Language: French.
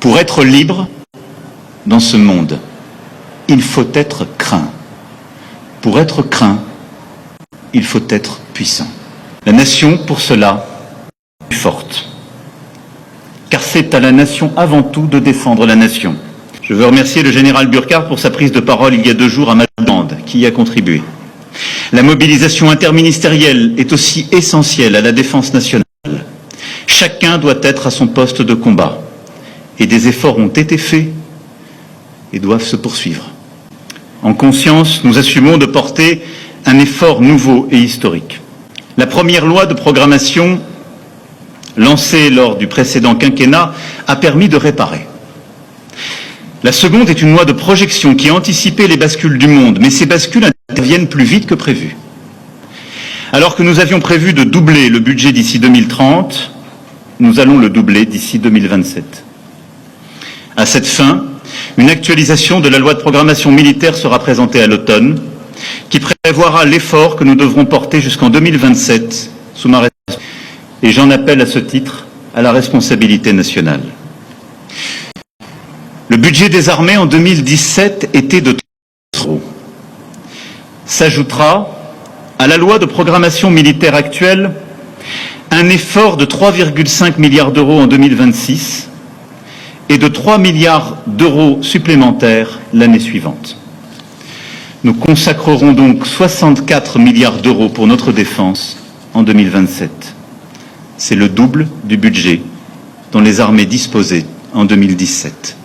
Pour être libre dans ce monde, il faut être craint. Pour être craint, il faut être puissant. La nation, pour cela, est forte. Car c'est à la nation avant tout de défendre la nation. Je veux remercier le général Burkhardt pour sa prise de parole il y a 2 jours à ma demande, qui y a contribué. La mobilisation interministérielle est aussi essentielle à la défense nationale. Chacun doit être à son poste de combat. Et des efforts ont été faits et doivent se poursuivre. En conscience, nous assumons de porter un effort nouveau et historique. La première loi de programmation lancée lors du précédent quinquennat a permis de réparer. La seconde est une loi de projection qui a anticipé les bascules du monde, mais ces bascules interviennent plus vite que prévu. Alors que nous avions prévu de doubler le budget d'ici 2030, nous allons le doubler d'ici 2027. À cette fin, une actualisation de la loi de programmation militaire sera présentée à l'automne, qui prévoira l'effort que nous devrons porter jusqu'en 2027 sous ma responsabilité. Et j'en appelle à ce titre à la responsabilité nationale. Le budget des armées en 2017 était de 3 euros. S'ajoutera à la loi de programmation militaire actuelle un effort de 3,5 milliards d'euros en 2026 et de 3 milliards d'euros supplémentaires l'année suivante. Nous consacrerons donc 64 milliards d'euros pour notre défense en 2027. C'est le double du budget dont les armées disposaient en 2017.